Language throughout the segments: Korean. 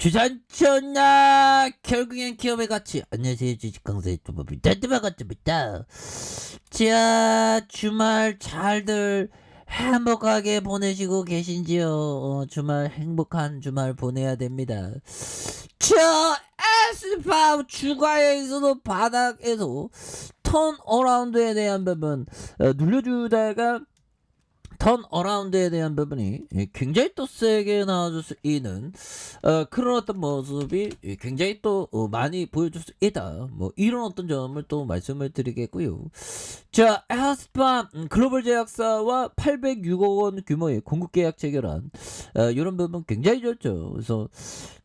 주산천나 결국엔 기업의 가치. 안녕하세요, 주식 강사 유튜버 반갑습니다. 자, 주말 잘들 행복하게 보내시고 계신지요? 주말 행복한 주말 보내야 됩니다. 자, 에스파 주가에서도 바닥에서 턴 어라운드에 대한 부분 눌려주다가 턴 어라운드에 대한 부분이 굉장히 또 세게 나와줄 수 있는 그런 어떤 모습이 굉장히 또 많이 보여줄 수 있다. 뭐 이런 어떤 점을 또 말씀을 드리겠고요. 자, 에스팜 글로벌 제약사와 806억 원 규모의 공급 계약 체결한 이런 부분 굉장히 좋죠. 그래서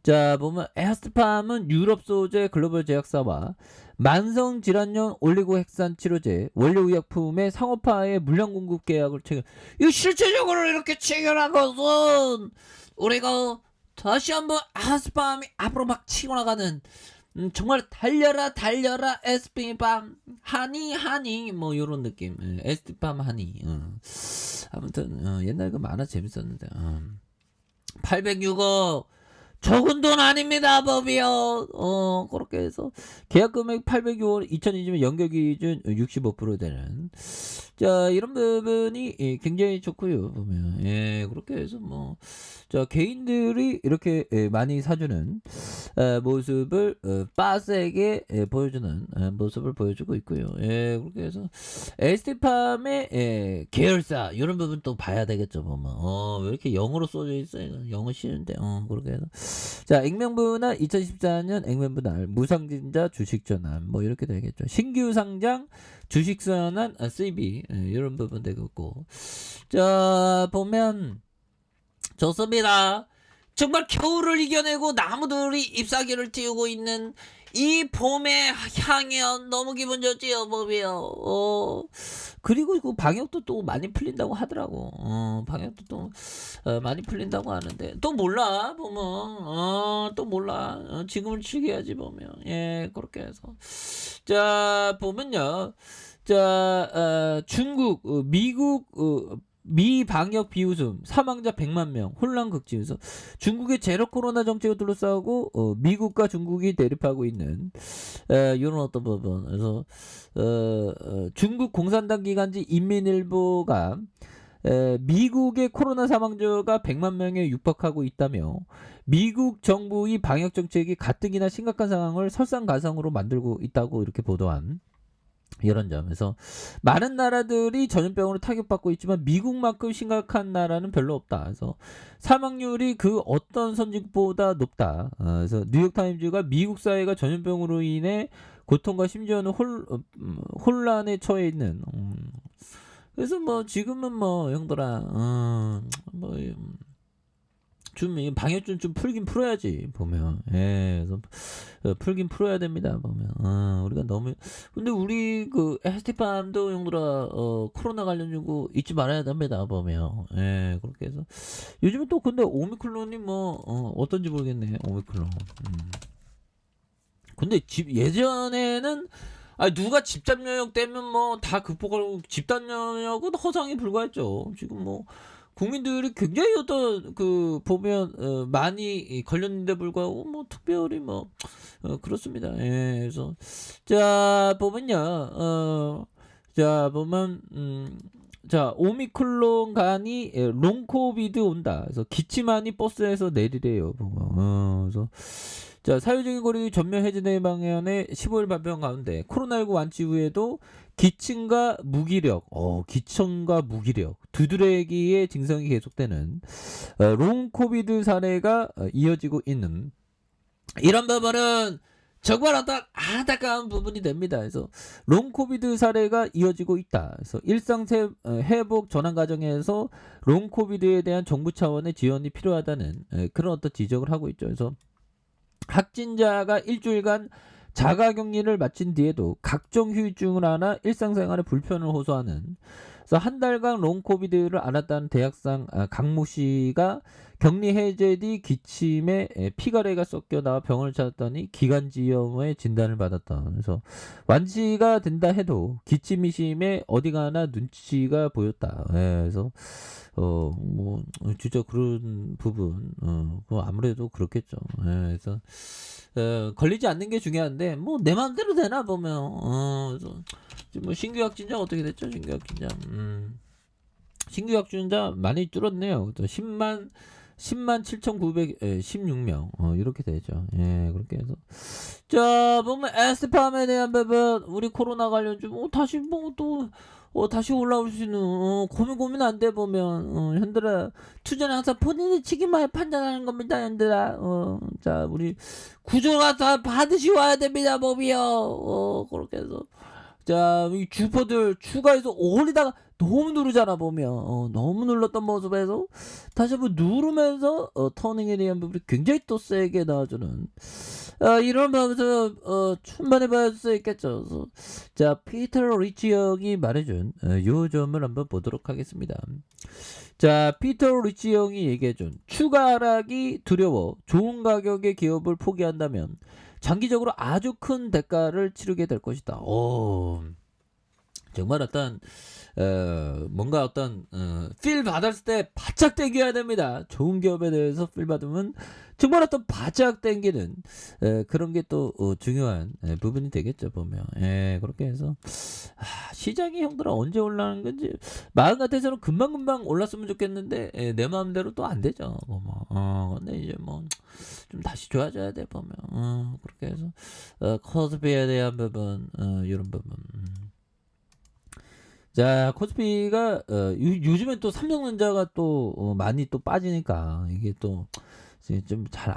자 보면 에스팜은 유럽 소재 글로벌 제약사와 만성질환용 올리고핵산 치료제 원료의약품의 상업화의 물량 공급 계약을 체결. 이 실질적으로 이렇게 체결한 것은 우리가 다시 한번 에스팜이 앞으로 막 치고 나가는 정말 달려라 에스팜 하니 뭐 요런 느낌. 에스팜 하니. 아무튼 옛날 그 만화 재밌었는데 806억 적은 돈 아닙니다, 법이요. 그렇게 해서 계약 금액 806원 2020년 연결 기준 65% 되는. 자, 이런 부분이 굉장히 좋고요. 보면 그렇게 해서 뭐 자, 개인들이 이렇게 많이 사주는 모습을 빠세게 보여주는 모습을 보여주고 있고요. 그렇게 해서 ST팜의 계열사 이런 부분 또 봐야 되겠죠. 보면 왜 이렇게 영어로 써져 있어요? 영어 쉬운데 그렇게 해서 자, 액면분할 2014년 액면분할 무상증자 주식전환 뭐 이렇게 되겠죠. 신규 상장 주식전환 CB 이런 부분 되겠고. 자, 보면 좋습니다. 정말 겨울을 이겨내고 나무들이 잎사귀를 틔우고 있는 이 봄의 향연 너무 기분 좋지요, 봄이요. 그리고 그 방역도 또 많이 풀린다고 하더라고. 방역도 또 많이 풀린다고 하는데 또 몰라 보면 또 몰라. 지금을 즐겨야지 보면 그렇게 해서 자 보면요. 자 중국 미국 미방역 비웃음 사망자 100만 명 혼란 극지에서 중국의 제로 코로나 정책을 둘러싸고 미국과 중국이 대립하고 있는 이런 어떤 부분. 그래서 중국 공산당 기관지 인민일보가 미국의 코로나 사망자가 100만 명에 육박하고 있다며 미국 정부의 방역 정책이 가뜩이나 심각한 상황을 설상가상으로 만들고 있다고 이렇게 보도한 이런 점에서 많은 나라들이 전염병으로 타격받고 있지만 미국만큼 심각한 나라는 별로 없다. 그래서 사망률이 그 어떤 선진국보다 높다. 그래서 뉴욕타임즈가 미국 사회가 전염병으로 인해 고통과 심지어는 혼란에 처해 있는. 그래서 뭐 지금은 뭐 형들아 뭐 좀 방역 좀 풀긴 풀어야지 보면 그래서 풀긴 풀어야 됩니다 보면 우리가 너무 근데 우리 그 에스티팜도 형들아 코로나 관련주고 잊지 말아야 됩니다 보면 그렇게 해서 요즘은 또 근데 오미클론이 뭐 어떤지 모르겠네 오미클론 근데 예전에는 누가 집단 면역 때문에 뭐 다 극복하고 집단 면역은 허상에 불과했죠. 지금 뭐 국민들이 굉장히 어떤 그 보면 많이 걸렸는데 불구하고 뭐 특별히 뭐 그렇습니다. 그래서 자 보면요. 자 보면 자 오미클론 간이 롱코비드 온다. 그래서 기침하니 버스에서 내리래요. 보면 그래서 자 사회적인 거리 전면 해제 방향의 15일 발표한 가운데 코로나19 완치 후에도 기침과 무기력 두드러기의 증상이 계속되는 롱 코비드 사례가 이어지고 있는 이런 부분은 정말 어떤 안타까운 부분이 됩니다. 그래서 롱 코비드 사례가 이어지고 있다. 그래서 일상 회복 전환 과정에서 롱 코비드에 대한 정부 차원의 지원이 필요하다는 그런 어떤 지적을 하고 있죠. 그래서 확진자가 일주일간 자가격리를 마친 뒤에도 각종 후유증을 안아 일상생활에 불편을 호소하는, 그래서 한 달간 롱코비드를 앓았다는 대학생 강모 씨가 격리 해제 뒤 기침에 피가래가 섞여 나와 병원을 찾았더니 기관지염의 진단을 받았다. 그래서 완치가 된다 해도 기침이 심해 어디 가나 눈치가 보였다. 그래서 뭐 진짜 그런 부분 그 아무래도 그렇겠죠. 그래서 걸리지 않는 게 중요한데 뭐 내 마음대로 되나 보면 그래서 지금 뭐 신규 확진자 어떻게 됐죠? 신규 확진자 신규 확진자 많이 줄었네요. 또 10만 7,916명 이렇게 되죠. 예, 그렇게 해서 자 보면 에스팜에 대한 부분 우리 코로나 관련주 다시 뭐 또 다시 올라올 수 있는 고민 안 돼 보면 현들아 투자는 항상 본인의 책임하에 판단하는 겁니다 현들아. 자 우리 구조가 다 받으시 와야 됩니다 몸이요. 그렇게 해서 자 이 주포들 추가해서 올리다가 너무 누르잖아 보면 너무 눌렀던 모습에서 다시 한번 누르면서 터닝에 대한 부분이 굉장히 또 세게 나와주는 이런 마음에서 충분히 봐줄 수 있겠죠. 그래서 자 피터 리치 형이 말해준 요 점을 한번 보도록 하겠습니다. 자 피터 리치 형이 얘기해준 추가 하락이 두려워 좋은 가격의 기업을 포기한다면 장기적으로 아주 큰 대가를 치르게 될 것이다. 정말 어떤 뭔가 어떤 필 받았을 때 바짝 땡겨야 됩니다. 좋은 기업에 대해서 필 받으면 정말 어떤 바짝 땡기는 그런 게 또 중요한 부분이 되겠죠 보면. 그렇게 해서 시장이 형들아 언제 올라가는 건지 마음 같아서는 금방금방 올랐으면 좋겠는데 내 마음대로 또 안 되죠 뭐. 근데 이제 뭐 좀 다시 좋아져야 돼 보면. 그렇게 해서 코스피에 대한 부분 이런 부분. 자 코스피가 요즘엔 또 삼성전자가 또 많이 또 빠지니까 이게 또 좀 잘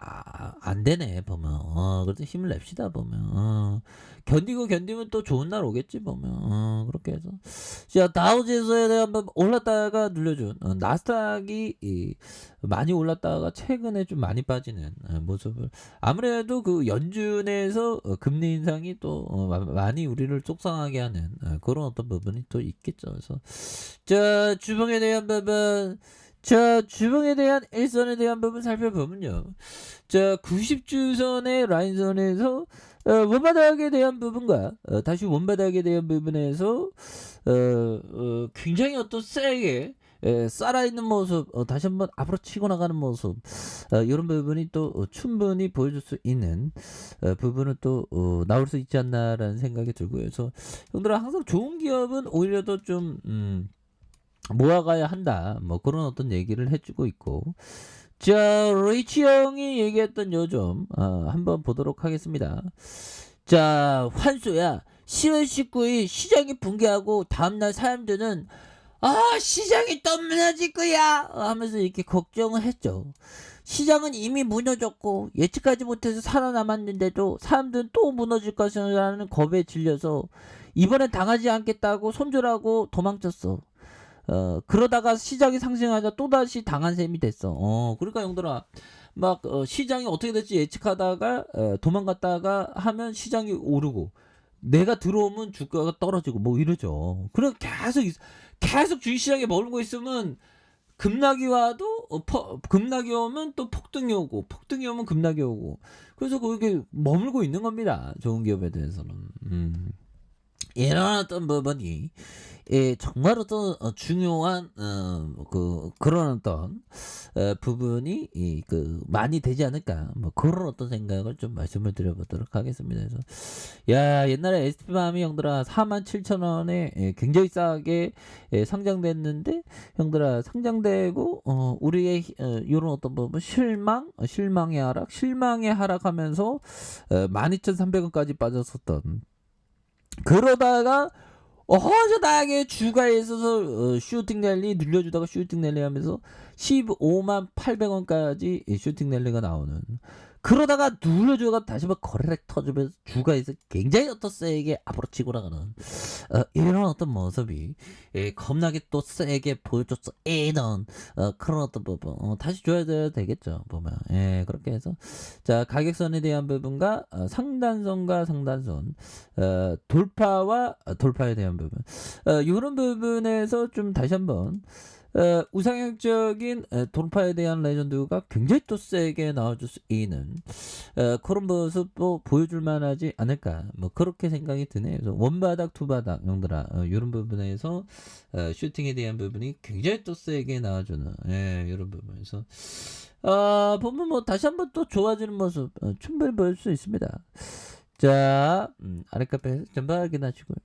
안 되네 보면. 그래서 힘을 냅시다 보면. 견디면 또 좋은 날 오겠지 보면. 그렇게 해서 자 다우지수에 대한 부분 올랐다가 눌려준 나스닥이 많이 올랐다가 최근에 좀 많이 빠지는 모습을 아무래도 그 연준에서 금리 인상이 또 많이 우리를 속상하게 하는 그런 어떤 부분이 또 있겠죠. 그래서 자 주봉에 대한 부분 자 주봉에 대한 일선에 대한 부분 살펴보면요. 자 90주선의 라인선에서 원바닥에 대한 부분과 다시 원바닥에 대한 부분에서 굉장히 어떤 세게 살아있는 모습 다시 한번 앞으로 치고 나가는 모습 이런 부분이 또 충분히 보여줄 수 있는 부분은 또 나올 수 있지 않나라는 생각이 들고요. 그래서 형들아 항상 좋은 기업은 오히려 더 좀 모아가야 한다 뭐 그런 어떤 얘기를 해주고 있고 자 리치 형이 얘기했던 요점 한번 보도록 하겠습니다. 자 환수야 10월 19일 시장이 붕괴하고 다음날 사람들은 시장이 또 무너질 거야 하면서 이렇게 걱정을 했죠. 시장은 이미 무너졌고 예측하지 못해서 살아남았는데도 사람들은 또 무너질 것이라는 겁에 질려서 이번엔 당하지 않겠다고 손절하고 도망쳤어. 그러다가 시장이 상승하자 또다시 당한 셈이 됐어. 그러니까 형들아 막 시장이 어떻게 될지 예측하다가 도망갔다가 하면 시장이 오르고 내가 들어오면 주가가 떨어지고 뭐 이러죠. 그럼 계속 주식시장에 머물고 있으면 급락이 와도 급락이 오면 또 폭등이 오고 폭등이 오면 급락이 오고 그래서 그렇게 머물고 있는 겁니다. 좋은 기업에 대해서는. 이런 어떤 부분이 정말 어떤 중요한 그런 어떤 부분이 많이 되지 않을까 뭐 그런 어떤 생각을 좀 말씀을 드려보도록 하겠습니다. 그래서 야 옛날에 SP밤이 형들아 47,000원에 굉장히 싸게 상장됐는데 형들아 상장되고 우리의 이런 어떤 부분 실망의 하락하면서 12,300원까지 빠졌었던 그러다가 어저다하게 주가에 있어서 슈팅 랠리 늘려주다가 슈팅 랠리 하면서 15만 800원까지 슈팅 랠리가 나오는 그러다가 눌려주가 다시 한번 거래렉 터지면서 주가에서 굉장히 어떤 세게 앞으로 치고 나가는 이런 어떤 모습이 겁나게 또 세게 보여줬어 이런 그런 어떤 부분 다시 줘야 되겠죠 보면 그렇게 해서 자 가격선에 대한 부분과 상단선과 상단선 돌파와 돌파에 대한 부분 이런 부분에서 좀 다시 한번 우상향적인 돌파에 대한 레전드가 굉장히 또 세게 나와줄 수 있는 그런 모습도 보여줄 만하지 않을까 뭐 그렇게 생각이 드네요. 그래서 원바닥 투바닥 형들아 이런 부분에서 슈팅에 대한 부분이 굉장히 또 세게 나와주는 이런 부분에서 보면 뭐 다시 한번 또 좋아지는 모습 충분히 보일 수 있습니다. 자 아랫카페에서 전부 확인하시고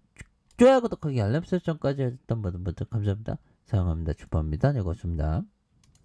좋아요 구독하기 알람 설정까지 해줬던 모든 분들 감사합니다. 사랑합니다. 축복합니다. 네 고맙습니다.